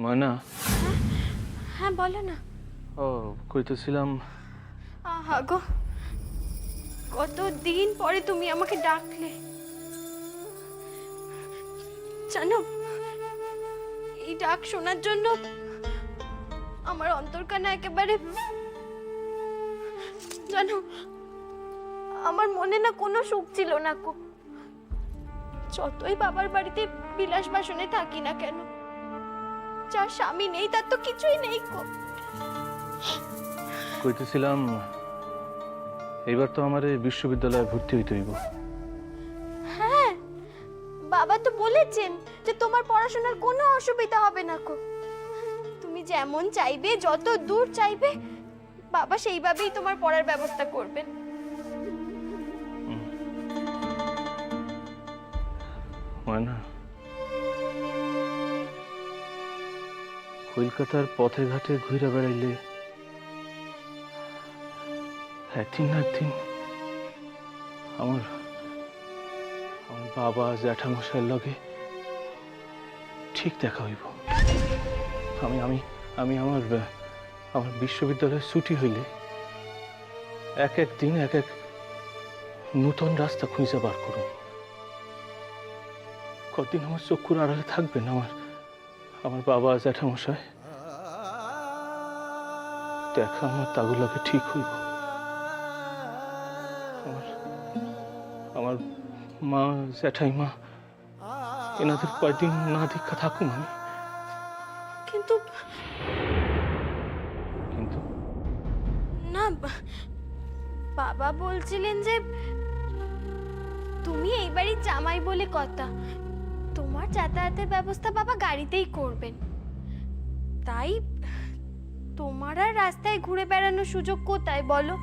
ময়না। হ্যাঁ বলো না। ও কইতেছিলাম, আহা গো, কতদিন পরে তুমি আমাকে ডাকলে। জানো, এই ডাক শোনার জন্য আমার অন্তরকানা একেবারে, জানো, আমার মনে না কোনো সুখ ছিল না গো। যতই বাবার বাড়িতে বিলাস বাসনে থাকি না কেন, যার স্বামী নেই তার তো কিছুই নেই গো। কইতেছিলাম এইবার তো আমার বিশ্ববিদ্যালয়ে ভর্তি হইতে হইব। হ্যাঁ, বাবা তো বলেছেন যে তোমার পড়াশোনার কোনো অসুবিধা হবে না গো। তুমি যেমন চাইবে, যত দূর চাইবে, বাবা সেইভাবেই তোমার পড়ার ব্যবস্থা করবেন। ময়না, কলকাতার পথে ঘাটে ঘুরে বেড়াইলে একদিন না একদিন আমার আমার বাবা জ্যাঠামশাইয়ের লগে ঠিক দেখা হইব। আমি আমি আমি আমার আমার বিশ্ববিদ্যালয়ের ছুটি হইলে এক এক দিন এক এক নূতন রাস্তা খুঁজে বার করুন। কতদিন আমার চক্ষুর আড়ালে থাকবেন আমার আমার বাবা জ্যাঠামশাই। দেখা আমার তাগুলাকে ঠিক হইব। আমার আমার মা জ্যাঠাইমা এনাদের কয়েকদিন না দীক্ষা থাকুন আমি। কিন্তু কিন্তু না, বাবা বলছিলেন যে তুমি এই বাড়ির জামাই বলে কথা, তোমার যাতায়াতের ব্যবস্থা বাবা গাড়িতেই করবেন। তাই তোমার আর রাস্তায় ঘুরে বেড়ানোর সুযোগ কোথায় বলো?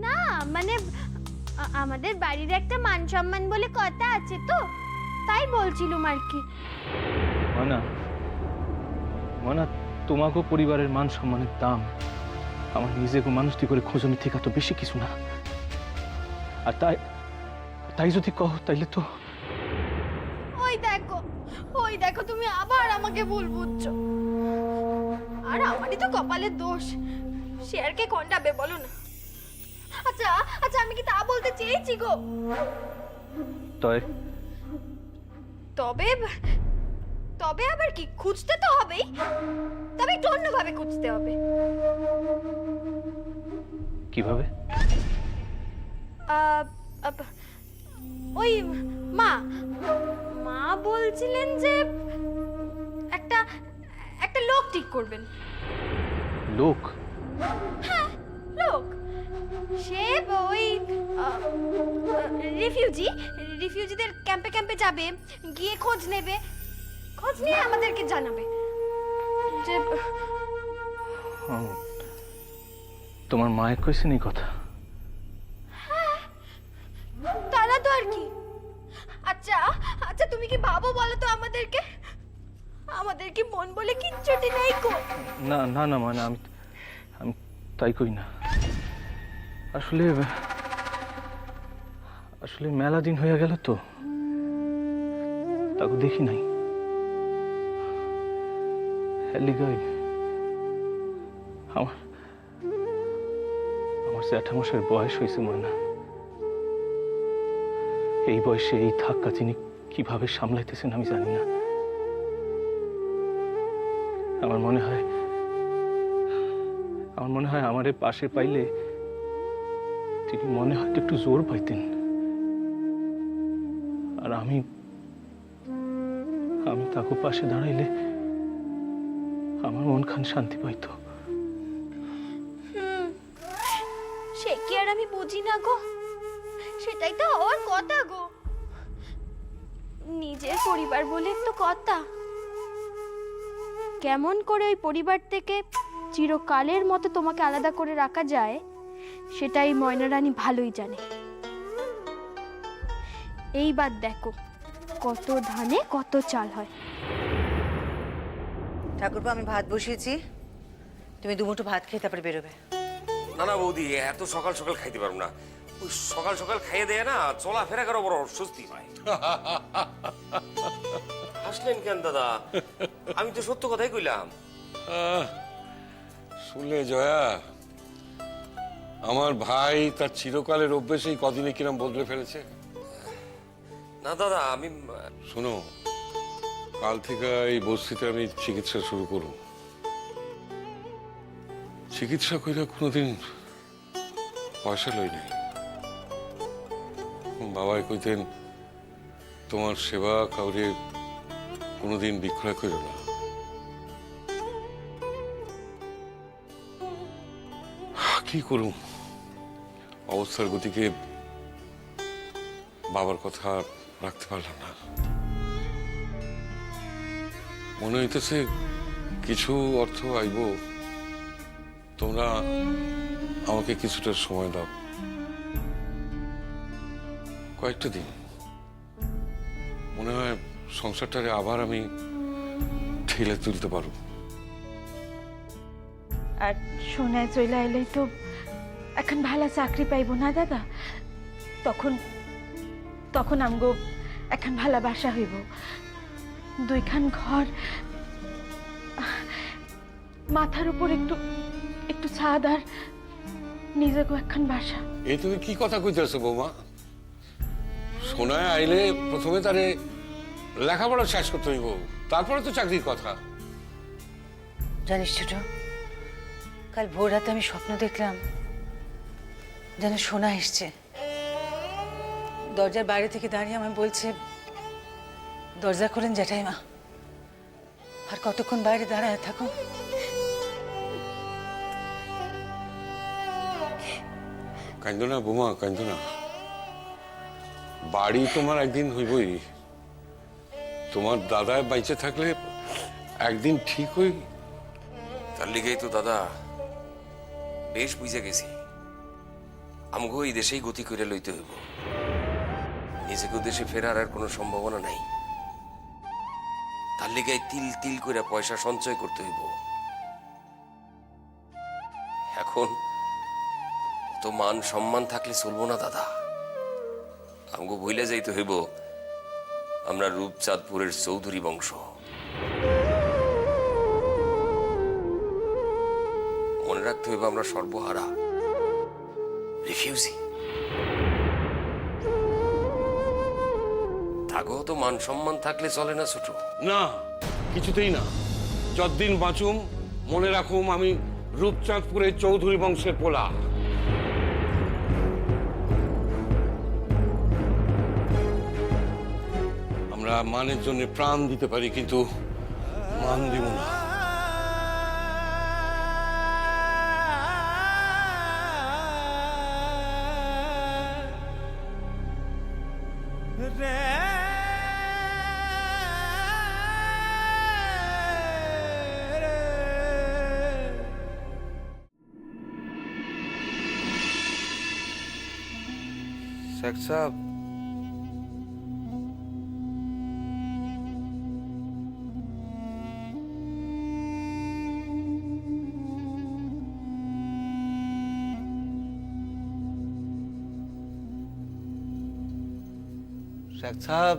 না মানে আমাদের বাড়ির একটা মান সম্মান বলে কথা আছে তো, তাই বলছিলাম আর কি। ময়না, ময়না, তোমাকে পরিবারের মান সম্মানের দাম আমার নিজেকে মানুষটি করে খোঁজনি থেকে তো বেশি কিছু না। আর তাই তাই যদি কহ তাইলে তো ওই দেখো তুমি আবার আমাকে ভুল বুঝছো। আর আমারই তো কপালের দোষ, সে আর কে কন্ডাবে বলো না। আচ্ছা আচ্ছা, আমি কি তা বলতে চেয়েছি গো? তয় তবে তবে আবার কি, খুঁজতে তো হবেই, তবে একটু অন্যভাবে খুঁজতে হবে। কিভাবে? ওই মা মা বলছিলেন যে একটা একটা লোক ঠিক করবেন। লোক? হ্যাঁ, লোক। সে ওই রিফিউজিদের ক্যাম্পে ক্যাম্পে যাবে, গিয়ে খোঁজ নেবে, খোঁজ নিয়ে আমাদেরকে জানাবে যে তোমার মায়ের কইছেন এই কথা? তারা তো আর কি। আচ্ছা আচ্ছা, তুমি কি ভাবো বলো তো, আমাদের কি মন বলে কিচ্ছুটি নেই গো? না না না, মানে আমি আমি তাই কই না। আসলে আসলে মেলা দিন হয়ে গেল তো, তাকে দেখি নাই। আমার আমার জ্যাঠামশাইয়ের বয়স হয়েছে ময়না। এই বয়সে এই ধাক্কা তিনি কিভাবে সামলাইতেছেন আমি জানি না। আমার মনে হয় আমারে পাশে পাইলে তিনি মনে হয় একটু জোর পাইতেন। আর আমি তাকে পাশে দাঁড়াইলে আমার মন খান শান্তি পাইতো। সে কি আর আমি বুঝি না গো? সেটাই তো হওয়ার কথা গো। নিজের পরিবার বলে তো কথা, কেমন করে ওই পরিবার থেকে চিরকালের মতো তোমাকে আলাদা করে রাখা যায় সেটাই ময়না রানী ভালোই জানে। এইবার দেখো কত ধানে কত চাল হয়। ঠাকুরপো, আমি ভাত বসিয়েছি, তুমি দুমুঠো ভাত খেয়ে তারপরে বেরোবে। না না বৌদি, এত সকাল সকাল খাইতে পারবো না। ওই সকাল সকাল খাইয়ে দেয় না, চলাফেরা করো বড় স্বস্তি হয়। হাসলেন কেন দাদা? আমি তো সত্য কথাই কইলাম। শুনলে জয়া, আমার ভাই তার চিরকালের অভ্যেসেই কদিনে কিরম বদলে ফেলেছে। না দাদা, আমি শোনো, কাল থেকে এই বস্তিতে আমি চিকিৎসা শুরু করব। চিকিৎসা কইরা কোনোদিন পয়সা লই নাই। বাবাই কইতেন, তোমার সেবা কাউরে কোনোদিন বিক্রয় করো না। কি করুম, অবস্থার গতিকে বাবার কথা রাখতে পারলাম না। মনে হইতেছে কিছু অর্থ আইব, তোমরা আমাকে কিছুটা সময় দাও, কয়েকটা দিন। মনে হয় সংসারটারে আবার আমি ঠেলে তুলতে পারব। আর সোনায় চলে এলেই তো এখন ভালো চাকরি পাইব না দাদা, তখন তখন আমগো এখন ভালো বাসা হইব, দুইখান ঘর, মাথার উপর একটু একটু ছাদ, আর নিজেকে একখান বাসা। এই তুমি কি কথা কইতেছো বৌমা? সোনায় আইলে প্রথমে তারে লেখাপড়া শেষ করতে হইব, তারপরে তো চাকরির কথা। জানিস ছোট, কাল ভোর রাতে আমি স্বপ্ন দেখলাম যেন সোনা এসছে, দরজার বাইরে থেকে দাঁড়িয়ে আমায় বলছে, দরজা খোলেন জ্যাঠাইমা, আর কতক্ষণ বাইরে দাঁড়ায় থাকো। কান্দো না বৌমা, কান্দো না। বাড়ি তোমার একদিন হইবই। তোমার দাদায় বাইচে থাকলে একদিন ঠিক হই। তার লিগেই তো দাদা বেশ বুঝে গেছি, আমগো এই দেশেই গতি করে লইতে হইব। নিজেকে দেশে ফেরার আর কোনো সম্ভাবনা নাই। তার লিগাই তিল তিল করে পয়সা সঞ্চয় করতে হইব। এখন তো মান সম্মান থাকলে চলবো না দাদা, আমগো ভুলে যাইতে হইব আমরা রূপচাঁদপুরের চৌধুরী বংশ। মনে রাখতে হইব আমরা সর্বহারা, রিফিউজি। তাগো তো মান সম্মান থাকলে চলে না ছোট। না, কিছুতেই না। যতদিন বাঁচুম মনে রাখুম আমি রূপচাঁদপুরের চৌধুরী বংশের পোলা। আমরা মানের জন্য প্রাণ দিতে পারি, কিন্তু মান দিব না। শেখ সাহেব, শেখ সাহেব,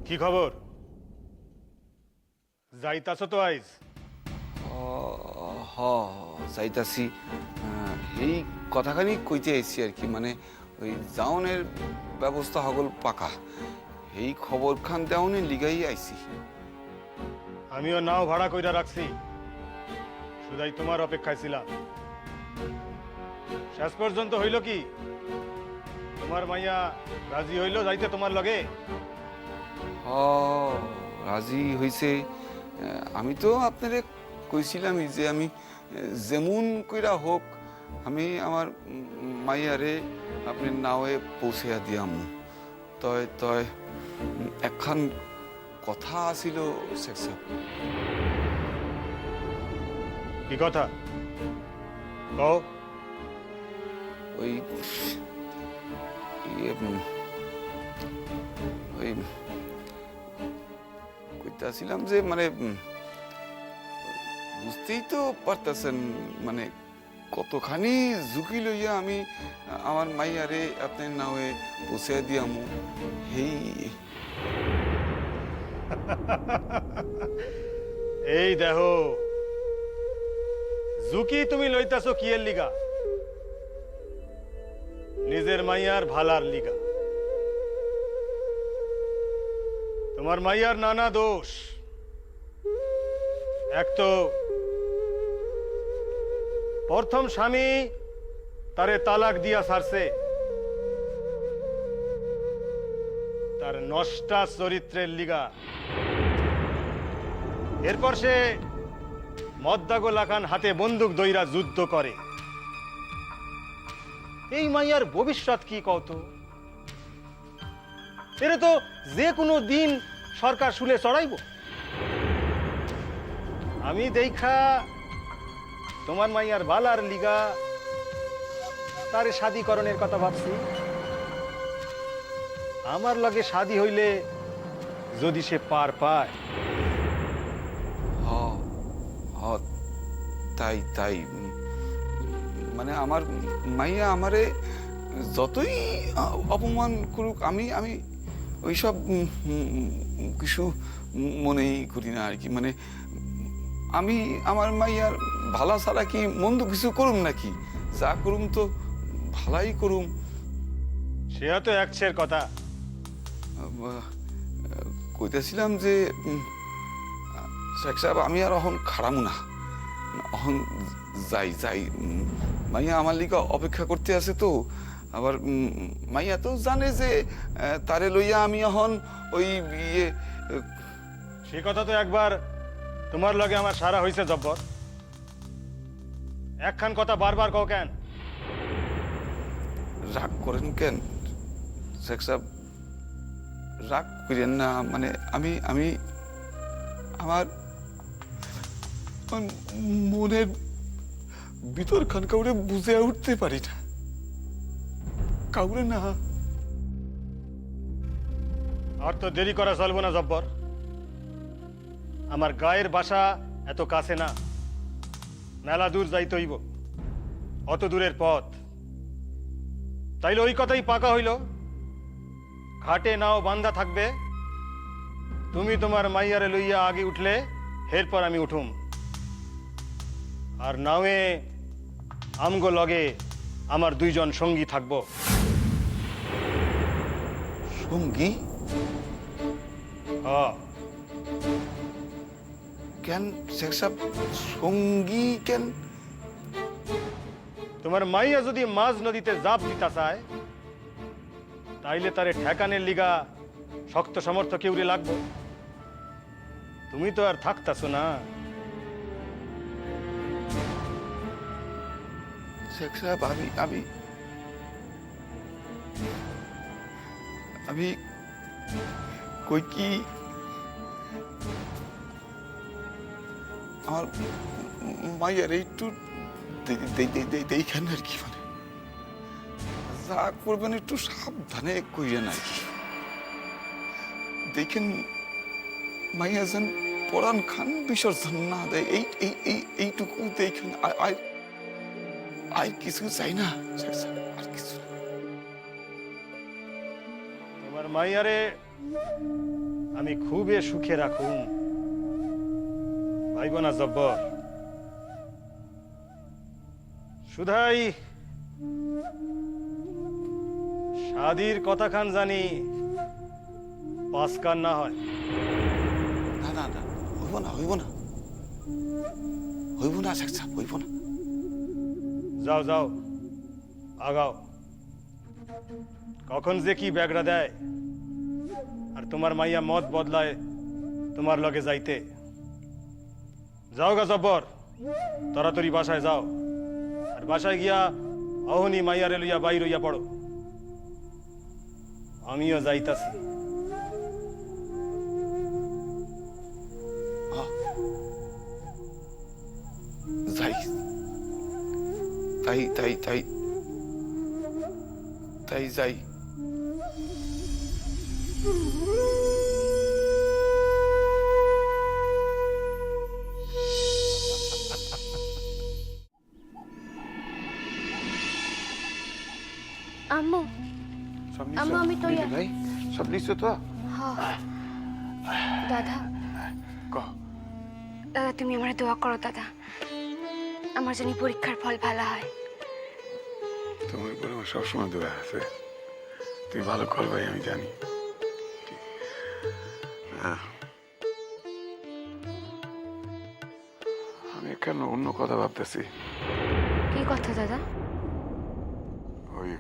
কি খবর? যাইতাছ তো আইজ? হ যাইতাছি। এই কথাখানি কইতে আইছি আর কি, মানে ওই জাউনের ব্যবস্থা হগল পাকা, এই খবর খান দেওয়ানে লিগাই আইছি। আমিও নাও ভাড়া কইরা রাখছি, শুধাই তোমার অপেক্ষায় ছিলাম। শেষ পর্যন্ত হইল কি, তোমার মাইয়া রাজি হইল যাইতে তোমার লগে? হ রাজি হইছে। আমি তো আপনারে কইছিলামই যে আমি যেমন কইরা হোক আমি আমার মাইয়ারে আপনি নাওয়ে পৌঁছাইয়া দিয়াম। তয় তয় একখান কথা আছিল শেখ সাহেব। কি কথা কও? ওই ওই কইতাছিলাম যে মানে বুঝতেই তো পারতেছেন মানে কতখানি ঝুঁকি লইয়া আমি আমার মাইয়ারে আপনার নাওয়ে পৌঁছে দিয়ামু এই এই দেখো ঝুঁকি তুমি লইতাছো কিয়ের লিগা? নিজের মাইয়ার ভালার লিগা। তোমার মাইয়ার নানা দোষ। এক তো প্রথম স্বামী তারে তালাক দিয়া সারছে, তার নষ্টা চরিত্রের লিগা। এরপর সে মদ্দাগো লাখান হাতে বন্দুক দইরা যুদ্ধ করে। এই মাইয়ার ভবিষ্যৎ কি কত? এরে তো যে কোনো দিন সরকার শুলে চড়াইব। আমি দেখা তোমার মাইয়ার বালার লিগা তারে শাদীকরণের কথা ভাবছি। আমার লগে শাদী হইলে যদি সে পার পায়। হ হ তাই তাই মানে আমার মাইয়া আমারে যতই অপমান করুক আমি আমি ওইসব কিছু মনেই করি না আর কি। মানে আমি আমার মাইয়ার ভালা ছাড়া কি মন্দ কিছু করুম নাকি? যা করুম তো ভালাই করুম। সে তো একছের কথা। কইতেছিলাম যে শেখ সাহেব আমি আর অহন খারামু না, অহন যাই যাই। মাইয়া আমার লিগা অপেক্ষা করতে আছে তো। আবার মাইয়া তো জানে যে তারে লইয়া আমি এখন ওই ইয়ে সে কথা তো একবার তোমার লগে আমার সারা হইছে জব্বর। একখান কথা বারবার কও কেন? রাগ করেন কেন শেখ সাহেব? রাগ করেন না। মানে আমি আমি আমার মনের ভিতর খান কাউরে বুঝে উঠতে পারি না, কাউরে না। আর তো দেরি করা চলবো না জব্বর। আমার গায়ের বাসা এত কাছে না, মেলা দূর যাইতে হইব, অত দূরের পথ। তাইলে ওই কথাই পাকা হইল, ঘাটে নাও বান্ধা থাকবে। তুমি তোমার মাইয়ারে লইয়া আগে উঠলে এরপর আমি উঠুম। আর নাওয়ে আমগো লগে আমার দুইজন সঙ্গী থাকবো। সঙ্গী? হ্যাঁ, কেন শেখ সাহেব সঙ্গী কেন? তোমার মাইয়া যদি মাঝ নদীতে জাপ দিতে চায় তাইলে তারে ঠেকানের লিগা শক্ত সমর্থ কেউরে লাগবো। তুমি তো আর থাকতাছো না। শেখ সাহেব আমি আমি আমি কই কি আমার মাইয়ার একটু দেখেন আর কি। মানে যা করবেন একটু সাবধানে কইরেন আর কি। দেখেন মাইয়া যেন পরাণ খান বিসর্জন না দেয়, এইটুকু দেখেন। আর কিছু চাই না আর কিছু না। তোমার মাইয়ারে আমি খুবই সুখে রাখুম, ভাইব না জব্বর। শুধাই শাদির কথা খান জানি পাঁচকান না হয়। না না না, হইব না হইব না হইব না শেখ সাহেব, হইব না। যাও যাও আগাও। কখন যে কি ব্যাগরা দেয়, আর তোমার মাইয়া মত বদলায় তোমার লগে যাইতে। যাও গা জব্বর, তাড়াতাড়ি বাসায় যাও। আর বাসায় গিয়া অহনি মাইয়ারে লইয়া বাইর হইয়া পড়ো। আমিও যাইতাছি। যাই তাই তাই তাই তাই যাই। আম্মু সব আম্মু, আমি তো দিদি ভাই সব নিশ্চয় তো দাদা কহ দাদা তুমি আমার দোয়া করো দাদা, আমার জানি পরীক্ষার ফল ভালো হয়। তোমার উপরে আমার সবসময় দোয়া আছে, তুমি ভালো করবে আমি জানি। হ্যাঁ। আমি কেন অন্য কথা ভাবতেছি। কি কথা দাদা? ওই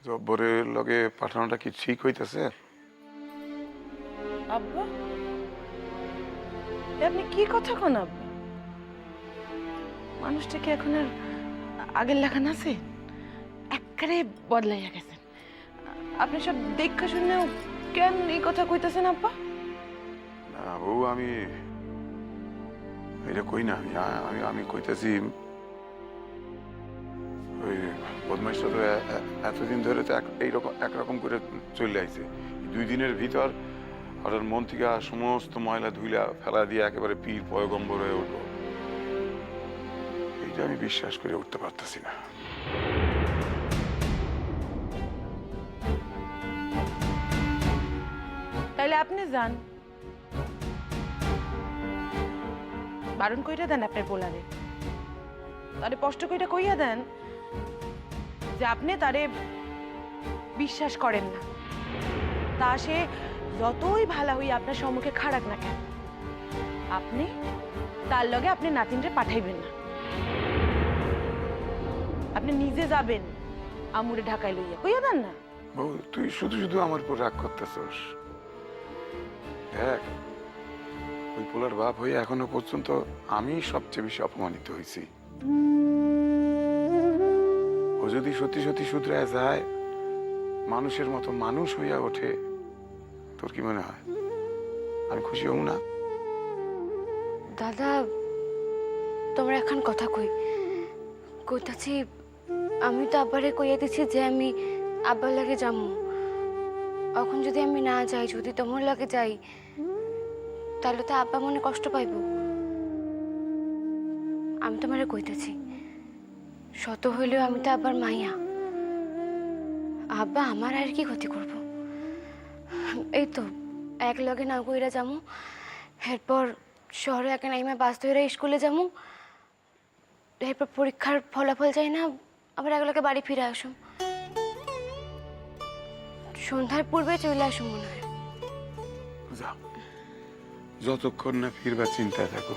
জব্বরের লগে পাঠানোটা কি ঠিক হইতেছে? আব্বা এ আপনি কি কথা কন আব্বা? মানুষটা কি এখন আর আগের লেখান আছে? একেবারে বদলাইয়া গেছেন। আপনি সব দেখা শুনেও কেন এই কথা কইতেছেন আব্বা? না বউ, আমি এটা কই না। আমি আমি কইতেছি ওই বদমাইশটা তো এতদিন ধরে তো এইরকম একরকম করে চলে আইছে। 2 দিনের ভিতর ওর মন থেকে সমস্ত ময়লা ধুইলা ফেলা দিয়ে একেবারে পীর পয়গম্বর হয়ে উঠলো। এইটা আমি বিশ্বাস করে উঠতে পারতেছি না। তাইলে আপনি যান, বারণ কইরা দেন আপনার পোলারে, তারে স্পষ্ট কইরা কইয়া দেন যে আপনি তারে বিশ্বাস করেন না। তা সে যতই ভালো হই আপনার সম্মুখে খাড়াক না কেন, আপনি তার লগে আপনি নাতিনরে পাঠাইবেন না। আপনি নিজে যাবেন আমুরে ঢাকায় লইয়া, কইয়া দেন না। বউ, তুই শুধু শুধু আমার উপর রাগ করতেছস। দেখ, ওই পোলার বাপ হয়ে এখনো পর্যন্ত আমি সবচেয়ে বেশি অপমানিত হয়েছি। ও যদি সত্যি সত্যি শুধরায় যায়, মানুষের মতো মানুষ হইয়া ওঠে, তোর কি মনে হয় আমি খুশি হব না? দাদা তোমরা এখন কথা কইতাছি, আমি তো আব্বারে কইয়া দিছি যে আমি আব্বার লাগে যাবো। এখন যদি আমি না যাই, যদি তোমার লাগে যাই, তাহলে তো আব্বা মনে কষ্ট পাইব। আমি তোমারে কইতাছি, শত হইলেও আমি তো আব্বার মাইয়া। আব্বা আমার আর কি ক্ষতি করব? এই তো এক লগে না কইরা যাবো, এরপর শহরে একে নাইমা বাস ধরে স্কুলে যাবো, এরপর পরীক্ষার ফলাফল চাই না, আবার একলগে বাড়ি ফিরে আসুম। সন্ধ্যার পূর্বে চলে আসুম মনে হয়। যা, যতক্ষণ না ফিরবা চিন্তায় থাকো।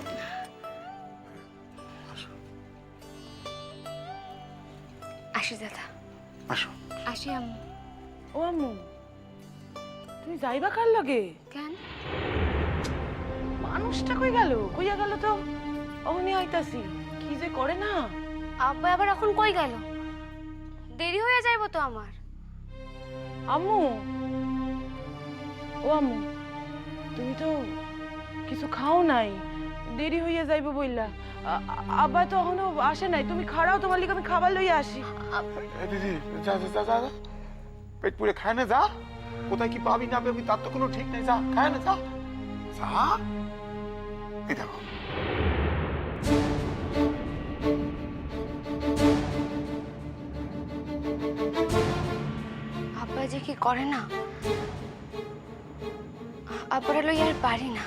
আসি দাদা, আসো। আসি আম্মু। ও আম্মু, তুমি যাইবা কার লগে? কেন? মানুষটা কই গেল? কইয়া গেল তো অহনি আইতাছি। কি যে করে না। আব্বা আবার এখন কই গেল? দেরি হয়ে যাইব তো আমার। আম্মু, ও আম্মু, তুমি তো কিছু খাও নাই, দেরি হইয়া যাইব বইলা। আব্বা তো এখনো আসে নাই, তুমি খাড়াও, তোমার লিগে আমি খাবার লইয়া আসি। দিদি, যা যা যা যা, পেট পুরে খায় না, যা। কোথায় কি পাবি না পাবি তার তো কোনো ঠিক নেই, যা খায় না, যা যা। এই দেখো, আব্বা যে কি করে না, আব্বারে লইয়া আর পারি না।